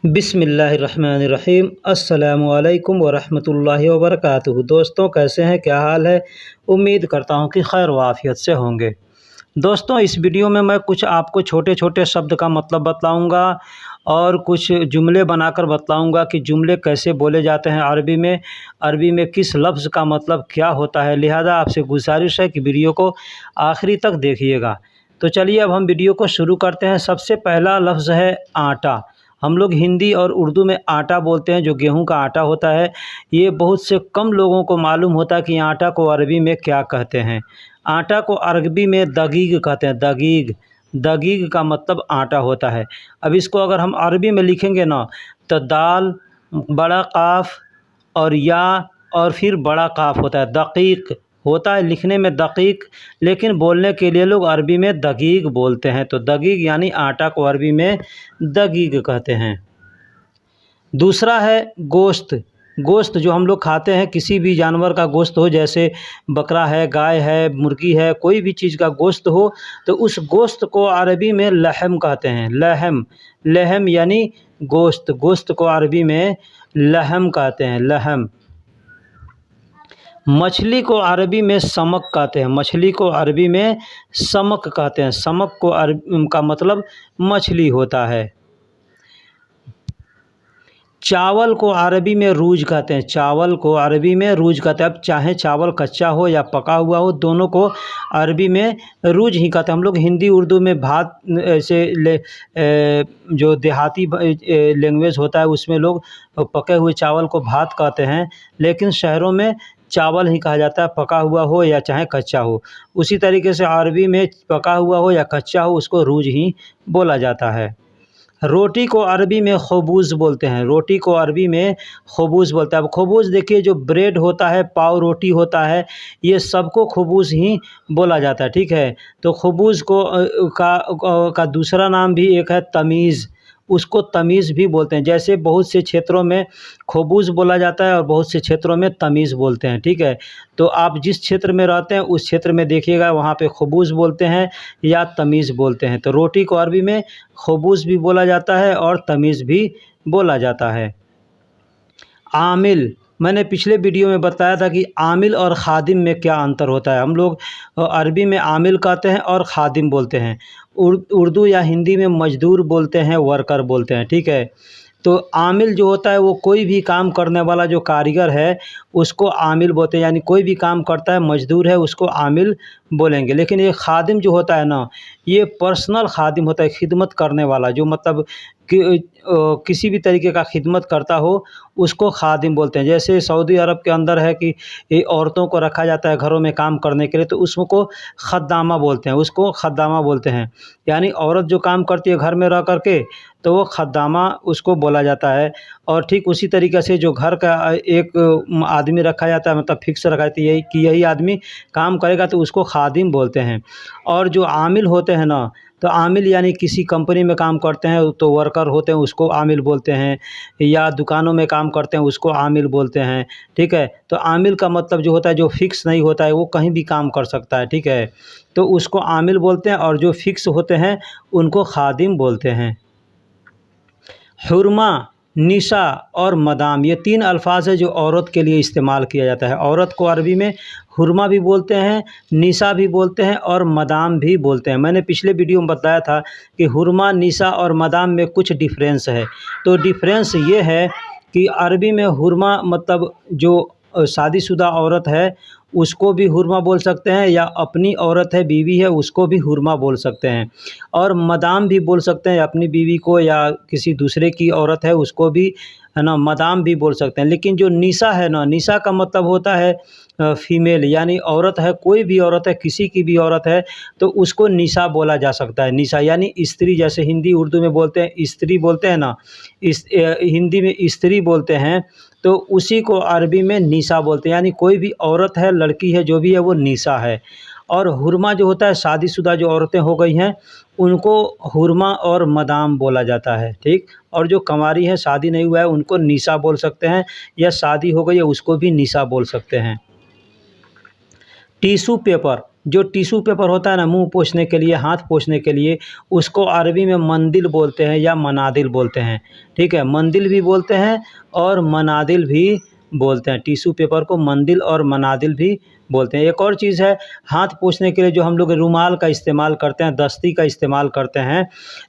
बिस्मिल्लाहिर्रहमानिर्रहीम। अस्सलामु अलैकुम वरहमतुल्लाहि वबरकातुहू। दोस्तों, कैसे हैं, क्या हाल है? उम्मीद करता हूं कि खैर वाफ़ियत से होंगे। दोस्तों, इस वीडियो में मैं कुछ आपको छोटे छोटे शब्द का मतलब बतलाऊंगा और कुछ जुमले बनाकर बतलाऊंगा कि जुमले कैसे बोले जाते हैं अरबी में किस लफ्ज़ का मतलब क्या होता है। लिहाजा आपसे गुजारिश है कि वीडियो को आखिरी तक देखिएगा। तो चलिए अब हम वीडियो को शुरू करते हैं। सबसे पहला लफ्ज़ है आटा। हम लोग हिंदी और उर्दू में आटा बोलते हैं, जो गेहूं का आटा होता है। ये बहुत से कम लोगों को मालूम होता है कि आटा को अरबी में क्या कहते हैं। आटा को अरबी में दगीग कहते हैं। दगीग दगीग का मतलब आटा होता है। अब इसको अगर हम अरबी में लिखेंगे ना, तो दाल, बड़ा काफ और या और फिर बड़ा काफ होता है। दकीक होता है लिखने में दकीक, लेकिन बोलने के लिए लोग अरबी में दगीग बोलते हैं। तो दगीग यानी आटा को अरबी में दगीग कहते हैं। दूसरा है गोश्त। गोश्त जो हम लोग खाते हैं, किसी भी जानवर का गोश्त हो, जैसे बकरा है, गाय है, मुर्गी है, कोई भी चीज़ का गोश्त हो, तो उस गोश्त को अरबी में लहम कहते हैं। लहम लहम यानी गोश्त। गोश्त को अरबी में लहम कहते हैं। लहम। मछली को अरबी में समक कहते हैं। मछली को अरबी में समक कहते हैं। समक को का मतलब मछली होता है। चावल को अरबी में रूज कहते हैं। चावल को अरबी में रूज कहते हैं। अब चाहे चावल कच्चा हो या पका हुआ हो, दोनों को अरबी में रूज ही कहते हैं। हम लोग हिंदी उर्दू में भात से जो देहाती लैंग्वेज होता है, उसमें लोग पके हुए चावल को भात कहते हैं, लेकिन शहरों में चावल ही कहा जाता है, पका हुआ हो या चाहे कच्चा हो। उसी तरीके से अरबी में पका हुआ हो या कच्चा हो, उसको रूज ही बोला जाता है। रोटी को अरबी में खबूज़ बोलते हैं। रोटी को अरबी में खबूज़ बोलते हैं। अब खबूज़ देखिए, जो ब्रेड होता है, पाव रोटी होता है, ये सबको खबूज़ ही बोला जाता है। ठीक है, तो खबूज़ को का दूसरा नाम भी एक है तमीज़। उसको तमीज़ भी बोलते हैं। जैसे बहुत से क्षेत्रों में खबूज़ बोला जाता है और बहुत से क्षेत्रों में तमीज़ बोलते हैं। ठीक है, तो आप जिस क्षेत्र में रहते हैं उस क्षेत्र में देखिएगा, वहाँ पे खबूज़ बोलते हैं या तमीज़ बोलते हैं। तो रोटी को अरबी में खबूज़ भी बोला जाता है और तमीज़ भी बोला जाता है। आमिल। मैंने पिछले वीडियो में बताया था कि आमिल और खादिम में क्या अंतर होता है। हम लोग अरबी में आमिल कहते हैं और खादिम बोलते हैं। उर्दू या हिंदी में मज़दूर बोलते हैं, वर्कर बोलते हैं। ठीक है, तो आमिल जो होता है वो कोई भी काम करने वाला जो कारीगर है, उसको आमिल बोलते हैं। यानी कोई भी काम करता है, मज़दूर है, उसको आमिल बोलेंगे। लेकिन ये खादिम जो होता है ना, ये पर्सनल खादिम होता है, खिदमत करने वाला, जो मतलब कि किसी भी तरीके का खिदमत करता हो, उसको खादिम बोलते हैं। जैसे सऊदी अरब के अंदर है कि ये औरतों को रखा जाता है घरों में काम करने के लिए, तो उसको खद्दामा बोलते हैं। उसको खद्दामा बोलते हैं, यानी औरत जो काम करती है घर में रह कर के, तो वो खद्दामा उसको बोला जाता है। और ठीक उसी तरीके से जो घर का एक आदमी रखा जाता है, मतलब फिक्स रखा जाता है कि यही आदमी काम करेगा, तो उसको खादिम बोलते हैं। और जो आमिल होते हैं ना, तो आमिल यानी किसी कंपनी में काम करते हैं तो वर्कर होते हैं, उसको आमिल बोलते हैं। या दुकानों में काम करते हैं, उसको आमिल बोलते हैं। ठीक है, तो आमिल का मतलब जो होता है, जो फिक्स नहीं होता है, वो कहीं भी काम कर सकता है। ठीक है, तो उसको आमिल बोलते हैं, और जो फिक्स होते हैं उनको खादिम बोलते हैं। हुरमा, निशा और मदाम, ये तीन अल्फाज है जो औरत के लिए इस्तेमाल किया जाता है। औरत को अरबी में हुरमा भी बोलते हैं, निशा भी बोलते हैं और मदाम भी बोलते हैं। मैंने पिछले वीडियो में बताया था कि हुरमा, निशा और मदाम में कुछ डिफरेंस है। तो डिफरेंस ये है कि अरबी में हुरमा मतलब जो शादीशुदा औरत है, उसको भी हुरमा बोल सकते हैं, या अपनी औरत है, बीवी है, उसको भी हुरमा बोल सकते हैं। और मदाम भी बोल सकते हैं अपनी बीवी को, या किसी दूसरे की औरत है उसको भी, है ना, मदाम भी बोल सकते हैं। लेकिन जो निशा है ना, निशा का मतलब होता है फीमेल, यानी औरत है, कोई भी औरत है, किसी की भी औरत है, तो उसको निशा बोला जा सकता है। निशा यानी स्त्री, जैसे हिंदी उर्दू में बोलते हैं स्त्री बोलते हैं ना, हिंदी में स्त्री बोलते हैं, तो उसी को अरबी में निशा बोलते हैं। यानी कोई भी औरत है, लड़की है, जो भी है, वो निशा है। और हुरमा जो होता है, शादीशुदा जो औरतें हो गई हैं, उनको हुरमा और मदाम बोला जाता है। ठीक, और जो कंवारी है, शादी नहीं हुआ है, उनको निशा बोल सकते हैं, या शादी हो गई है उसको भी निशा बोल सकते हैं। Tissue paper. जो टिश्यू पेपर होता है ना मुंह पोंछने के लिए, हाथ पोंछने के लिए, उसको अरबी में मंदिल बोलते हैं या मनादिल बोलते हैं। ठीक है, मंदिल भी बोलते हैं और मनादिल भी बोलते हैं। टिश्यू पेपर को मंदिल और मनादिल भी बोलते हैं। एक और चीज़ है, हाथ पोंछने के लिए जो हम लोग रुमाल का इस्तेमाल करते हैं, दस्ती का इस्तेमाल करते हैं,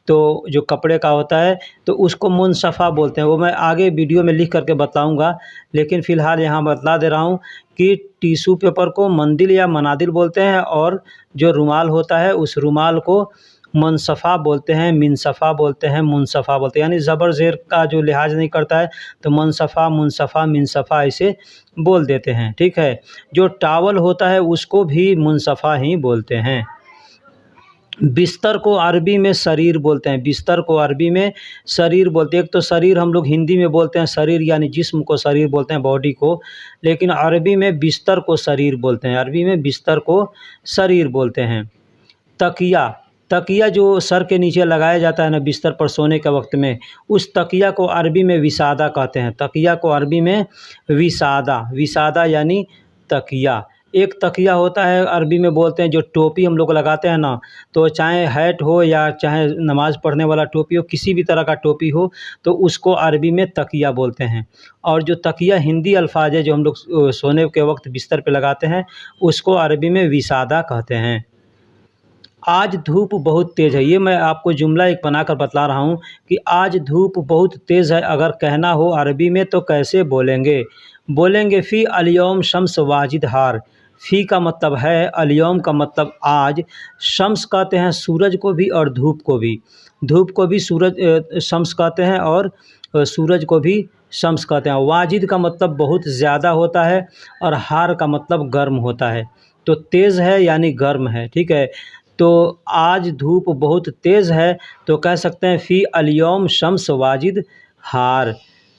तो जो कपड़े का होता है तो उसको मुनसफ़ा बोलते हैं। वो मैं आगे वीडियो में लिख करके बताऊंगा, लेकिन फ़िलहाल यहाँ बतला दे रहा हूँ कि टिश्यू पेपर को मंदिल या मनादिल बोलते हैं और जो रुमाल होता है उस रुमाल को मुनसफ़ा बोलते हैं, मिनसफ़ा बोलते हैं, मुनसफ़ा बोलते हैं। यानी ज़बर ज़ेर का जो लिहाज नहीं करता है तो मुनसफ़ा, मुनसफ़ा, मिनसफ़ा ऐसे बोल देते हैं। ठीक है, जो टावल होता है उसको भी मुनसफ़ा ही बोलते हैं। बिस्तर को अरबी में शरीर बोलते हैं। बिस्तर को अरबी में शरीर बोलते हैं। एक तो शरीर हम लोग हिंदी में बोलते हैं शरीर, यानी जिस्म को शरीर बोलते हैं, बॉडी को, लेकिन अरबी में बिस्तर को शरीर बोलते हैं। अरबी में बिस्तर को शरीर बोलते हैं। तकिया, तकिया जो सर के नीचे लगाया जाता है ना बिस्तर पर सोने के वक्त में, उस तकिया को अरबी में विसादा कहते हैं। तकिया को अरबी में विसादा, विसादा यानी तकिया। एक तकिया होता है अरबी में बोलते हैं जो टोपी हम लोग लगाते हैं ना, तो चाहे हैट हो या चाहे नमाज़ पढ़ने वाला टोपी हो, किसी भी तरह का टोपी हो, तो उसको अरबी में तकिया बोलते हैं। और जो तकिया हिंदी अल्फाज है जो हम लोग सोने के वक्त बिस्तर पे लगाते हैं, उसको अरबी में विसादा कहते हैं। आज धूप बहुत तेज़ है, ये मैं आपको जुमला एक बनाकर बतला रहा हूँ कि आज धूप बहुत तेज़ है। अगर कहना हो अरबी में तो कैसे बोलेंगे? बोलेंगे फ़ी अल-यौम शम्स वाजिद हार। फ़ी का मतलब है, अल-यौम का मतलब आज, शम्स कहते हैं सूरज को भी और धूप को भी। धूप को भी सूरज शम्स कहते हैं और सूरज को भी शम्स कहते हैं। वाजिद का मतलब बहुत ज़्यादा होता है और हार का मतलब गर्म होता है। तो तेज़ है यानी गर्म है। ठीक है, तो आज धूप बहुत तेज़ है तो कह सकते हैं फ़ी अल-यौम शम्स वाजिद हार।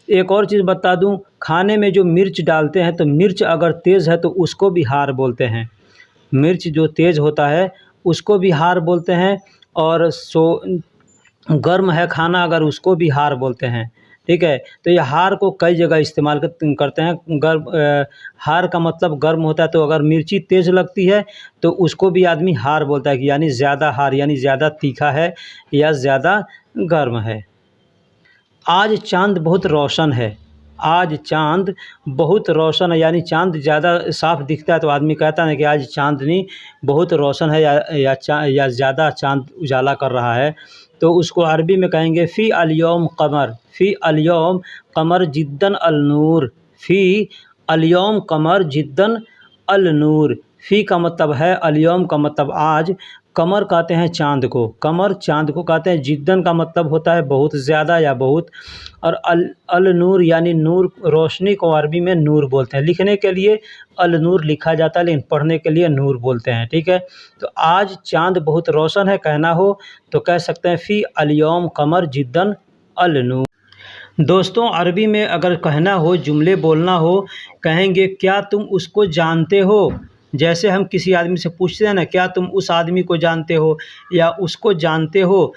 एक और चीज़ बता दूं, खाने में जो मिर्च डालते हैं तो मिर्च अगर तेज़ है तो उसको भी हार बोलते हैं। मिर्च जो तेज़ होता है उसको भी हार बोलते हैं, और गर्म है खाना अगर उसको भी हार बोलते हैं। ठीक है, तो ये हार को कई जगह इस्तेमाल करते हैं। हार का मतलब गर्म होता है, तो अगर मिर्ची तेज़ लगती है तो उसको भी आदमी हार बोलता है कि यानी ज़्यादा हार, यानी ज़्यादा तीखा है या ज़्यादा गर्म है। आज चाँद बहुत रोशन है। आज चाँद बहुत रोशन है, यानी चाँद ज़्यादा साफ़ दिखता है तो आदमी कहता है कि आज चाँदनी बहुत रोशन है या ज़्यादा चाँद उजाला कर रहा है, तो उसको अरबी में कहेंगे फ़ी अल-यौम क़मर। फ़ी अल-यौम क़मर जिद्दन अल-नूर। फ़ी अल-यौम क़मर जिद्दन अल-नूर। फ़ी का मतलब है, अल-यौम का मतलब आज, कमर कहते हैं चाँद को, कमर चाँद को कहते हैं, जिद्दन का मतलब होता है बहुत ज़्यादा या बहुत, और अल नूर यानी नूर, रोशनी को अरबी में नूर बोलते हैं। लिखने के लिए अल नूर लिखा जाता है लेकिन पढ़ने के लिए नूर बोलते हैं। ठीक है, तो आज चाँद बहुत रोशन है कहना हो तो कह सकते हैं फ़ी अल-यौम क़मर जिद्दन अल नूर। दोस्तों, अरबी में अगर कहना हो, जुमले बोलना हो, कहेंगे क्या तुम उसको जानते हो। जैसे हम किसी आदमी से पूछते हैं ना, क्या तुम उस आदमी को जानते हो या उसको जानते हो,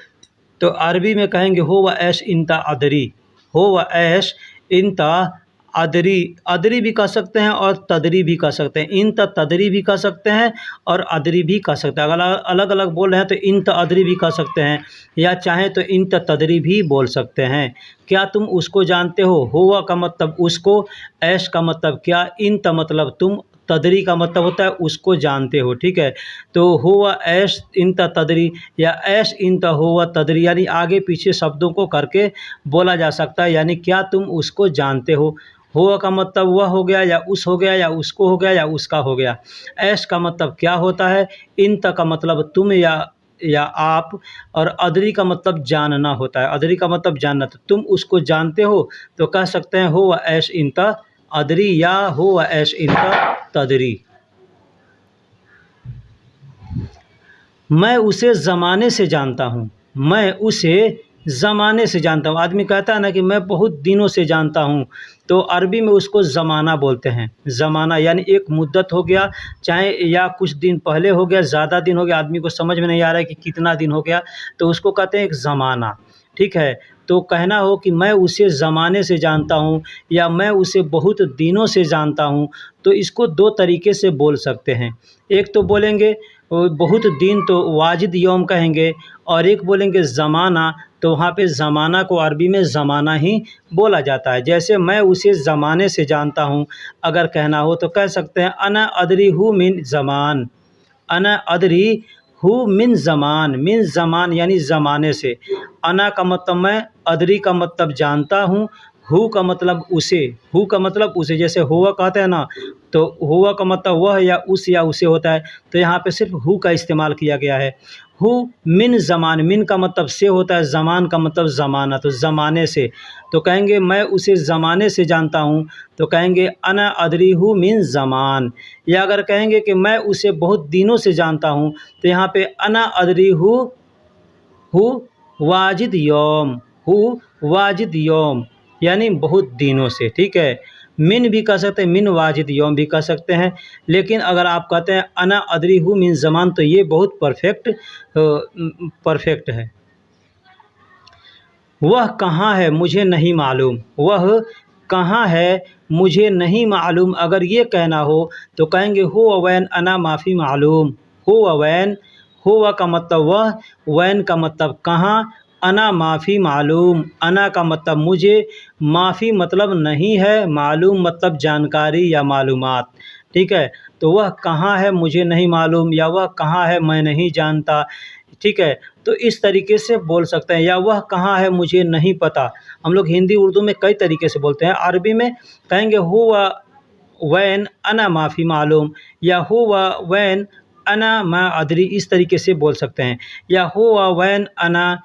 तो अरबी में कहेंगे हो व ऐश इंता अदरी। हो व ऐश इंता अदरी। अदरी भी कह सकते हैं और तदरी भी कह सकते हैं। इंता तदरी भी कह सकते हैं और अदरी भी कह सकते हैं। अगर अलग अलग बोल रहे हैं तो इंता अदरी भी कह सकते हैं, या चाहें तो इंता तदरी भी बोल सकते हैं। क्या तुम उसको जानते हो? हुआ का मतलब उसको, ऐश का मतलब क्या, इंता मतलब तुम, तदरी का मतलब होता है उसको जानते हो। ठीक है, तो हुआ ऐश इंता तदरी या ऐश इंता हुआ तदरी, यानी आगे पीछे शब्दों को करके बोला जा सकता है। यानी क्या तुम उसको जानते हो। हुआ का मतलब वह हो गया या उस हो गया या उसको हो गया या उसका हो गया। ऐश का मतलब क्या होता है। इंता का मतलब तुम या आप, और अदरी का मतलब जानना होता है। अदरी का मतलब जानना, तो तुम उसको जानते हो तो कह सकते हैं हो व ऐश इंता अदरी या हो व ऐश इंता तदरी। मैं उसे ज़माने से जानता हूँ। मैं उसे ज़माने से जानता हूँ। आदमी कहता है ना कि मैं बहुत दिनों से जानता हूँ, तो अरबी में उसको ज़माना बोलते हैं। ज़माना यानी एक मुद्दत हो गया, चाहे या कुछ दिन पहले हो गया, ज़्यादा दिन हो गया, आदमी को समझ में नहीं आ रहा है कि कितना दिन हो गया, तो उसको कहते हैं एक ज़माना। ठीक है, तो कहना हो कि मैं उसे ज़माने से जानता हूँ या मैं उसे बहुत दिनों से जानता हूँ, तो इसको दो तरीके से बोल सकते हैं। एक तो बोलेंगे बहुत दिन तो वाजिद यौम कहेंगे, और एक बोलेंगे ज़माना, तो वहाँ पे ज़माना को अरबी में ज़माना ही बोला जाता है। जैसे मैं उसे ज़माने से जानता हूँ, अगर कहना हो तो कह सकते हैं अना अदरी हु मिन ज़मान, अना अदरी हु मिन ज़मान यानी ज़माने से। अना का मतलब मैं, अदरी का मतलब जानता हूँ, हु का मतलब उसे, हु का मतलब उसे। जैसे हुआ कहते हैं ना, तो हुआ का मतलब वह या उसे होता है, तो यहाँ पे सिर्फ हु का इस्तेमाल किया गया है। हु मिन ज़मान, मिन का मतलब से होता है, ज़मान का मतलब ज़माना, तो ज़माने से। तो कहेंगे मैं उसे ज़माने से जानता हूँ, तो कहेंगे अना अदरी हु मिन ज़मान। या अगर कहेंगे कि मैं उसे बहुत दिनों से जानता हूँ, तो यहाँ पे अना अदरी हु वाजिद यौम, हु वाजिद यौम यानी बहुत दिनों से। ठीक है, मिन भी कह सकते हैं, मिन वाजिद यौम भी कह सकते हैं। लेकिन अगर आप कहते हैं अना अदरी हु मिन ज़मान, तो ये बहुत परफेक्ट है। वह कहाँ है मुझे नहीं मालूम, वह कहाँ है मुझे नहीं मालूम। अगर ये कहना हो तो कहेंगे हो अवैन अना माफ़ी मालूम। हो अवैन, हुआ का मतलब वह, वैन का मतलब कहाँ, अना माफ़ी मालूम। अना का मतलब मुझे, माफ़ी मतलब नहीं है, मालूम मतलब जानकारी या मालूमात। ठीक है, तो वह कहाँ है मुझे नहीं मालूम, या वह कहाँ है मैं नहीं जानता। ठीक है, तो इस तरीके से बोल सकते हैं। या वह कहाँ है मुझे नहीं पता, हम लोग हिंदी उर्दू में कई तरीके से बोलते हैं। अरबी में कहेंगे हुआ वैन अना माफ़ी मालूम, या हुआ वैन अना मा अदरी, इस तरीके से बोल सकते हैं। या हुआ वैन अना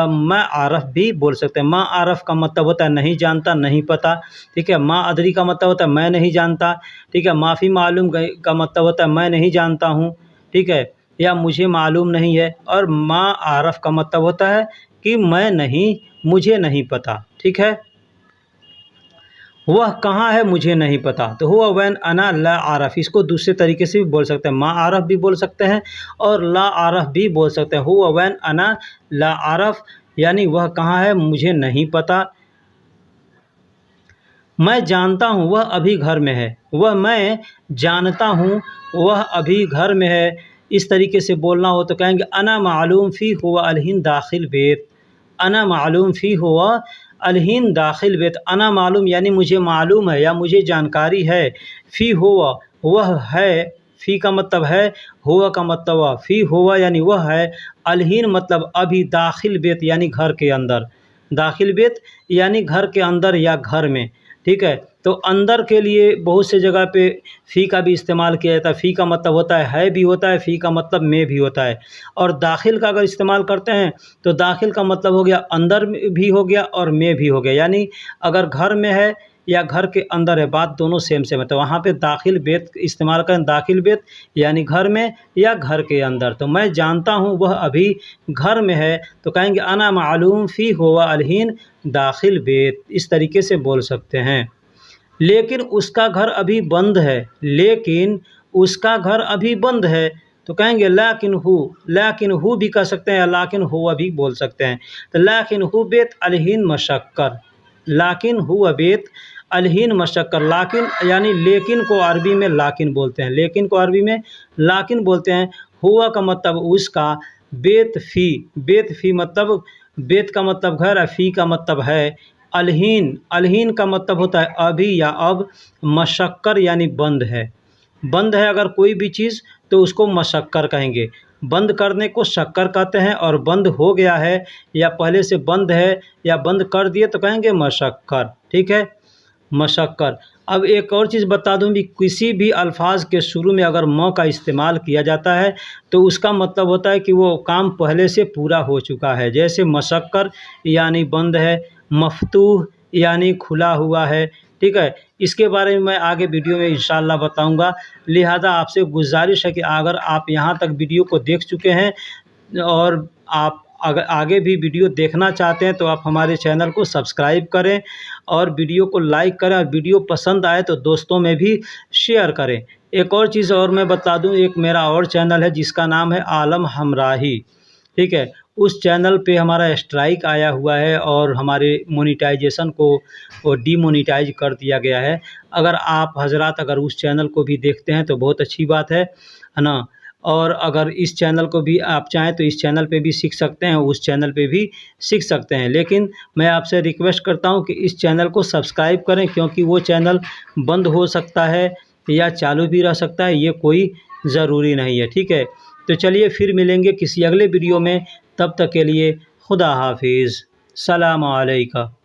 मा आरफ भी बोल सकते हैं। मा आरफ का मतलब होता है नहीं जानता, नहीं पता। ठीक है, मा अदरी का मतलब होता है मैं नहीं जानता। ठीक है, माफ़ी मालूम का मतलब होता है मैं नहीं जानता हूँ। ठीक है, या मुझे मालूम नहीं है। और मा आरफ का मतलब होता है कि मैं नहीं, मुझे नहीं पता। ठीक है, वह कहाँ है मुझे नहीं पता, तो हुआ वैन अना ला आरफ, इसको दूसरे तरीके से भी बोल सकते हैं। मा आरफ भी बोल सकते हैं और ला आरफ भी बोल सकते हैं। हुआ वैन अना ला आरफ यानी वह कहाँ है मुझे नहीं पता। मैं जानता हूँ वह अभी घर में है, वह मैं जानता हूँ वह अभी घर में है। इस तरीके से बोलना हो तो कहेंगे अना मालूम फ़ी हुआ अलहिन दाखिल बेत। अना मालूम फ़ी हुआ अलहिन दाखिल बेत। अना मालूम यानी मुझे मालूम है या मुझे जानकारी है। फ़ी हुआ वह है, फ़ी का मतलब है, हुआ का मतलब वह। फ़ी हुआ यानी वह है, अलहिन मतलब अभी, दाखिल बेत यानी घर के अंदर। दाखिल बेत यानी घर के अंदर या घर में। ठीक है, तो अंदर के लिए बहुत से जगह पे फ़ी का भी इस्तेमाल किया जाता है। फ़ी का मतलब होता है भी होता है, फ़ी का मतलब में भी होता है। और दाखिल का अगर इस्तेमाल करते हैं तो दाखिल का मतलब हो गया अंदर भी हो गया और में भी हो गया। यानी अगर घर में है या घर के अंदर है, बात दोनों सेम है। तो वहाँ पे दाखिल बेत इस्तेमाल करें, दाखिल बेत यानी घर में या घर के अंदर। तो मैं जानता हूँ वह अभी घर में है, तो कहेंगे अना मालूम फ़ी हुआ अलहीन दाखिल बेत। इस तरीके से बोल सकते हैं। लेकिन उसका घर अभी बंद है, लेकिन उसका घर अभी बंद है, तो कहेंगे लाकिन हु भी कह सकते हैं, लाकिन हुआ भी बोल सकते हैं। तो लाकिन हु बेत अलहीन मशक्कर, लाकिन हुआ बेत अलहीन मशक्कर। लाकिन यानी लेकिन को अरबी में लाकिन बोलते हैं, लेकिन को अरबी में लाकिन बोलते हैं। हुआ का मतलब उसका, बेत फ़ी मतलब बेत का मतलब घर है, फ़ी का मतलब है अलहीन का मतलब होता है अभी या अब। मशक्कर यानी बंद है, बंद है अगर कोई भी चीज़ तो उसको मशक्कर कहेंगे। बंद करने को शक्कर कहते हैं, और बंद हो गया है या पहले से बंद है या बंद कर दिए तो कहेंगे मशक्कर। ठीक है, मशक्कर। अब एक और चीज़ बता दूं भी, किसी भी अल्फाज के शुरू में अगर म का इस्तेमाल किया जाता है तो उसका मतलब होता है कि वो काम पहले से पूरा हो चुका है। जैसे मशक्कर यानी बंद है, मफतूह यानी खुला हुआ है। ठीक है, इसके बारे में मैं आगे वीडियो में इंशाल्लाह बताऊंगा। लिहाजा आपसे गुजारिश है कि अगर आप यहाँ तक वीडियो को देख चुके हैं और आप अगर आगे भी वीडियो देखना चाहते हैं तो आप हमारे चैनल को सब्सक्राइब करें और वीडियो को लाइक करें, और वीडियो पसंद आए तो दोस्तों में भी शेयर करें। एक और चीज़ और मैं बता दूं, एक मेरा और चैनल है जिसका नाम है आलम हमराही। ठीक है, उस चैनल पे हमारा स्ट्राइक आया हुआ है और हमारे मोनेटाइजेशन को वो डीमोनेटाइज कर दिया गया है। अगर आप हज़रात अगर उस चैनल को भी देखते हैं तो बहुत अच्छी बात है ना। और अगर इस चैनल को भी आप चाहें तो इस चैनल पे भी सीख सकते हैं, उस चैनल पे भी सीख सकते हैं। लेकिन मैं आपसे रिक्वेस्ट करता हूँ कि इस चैनल को सब्सक्राइब करें, क्योंकि वो चैनल बंद हो सकता है या चालू भी रह सकता है, ये कोई ज़रूरी नहीं है। ठीक है, तो चलिए फिर मिलेंगे किसी अगले वीडियो में, तब तक के लिए खुदा हाफिज़, सलाम अलैकुम।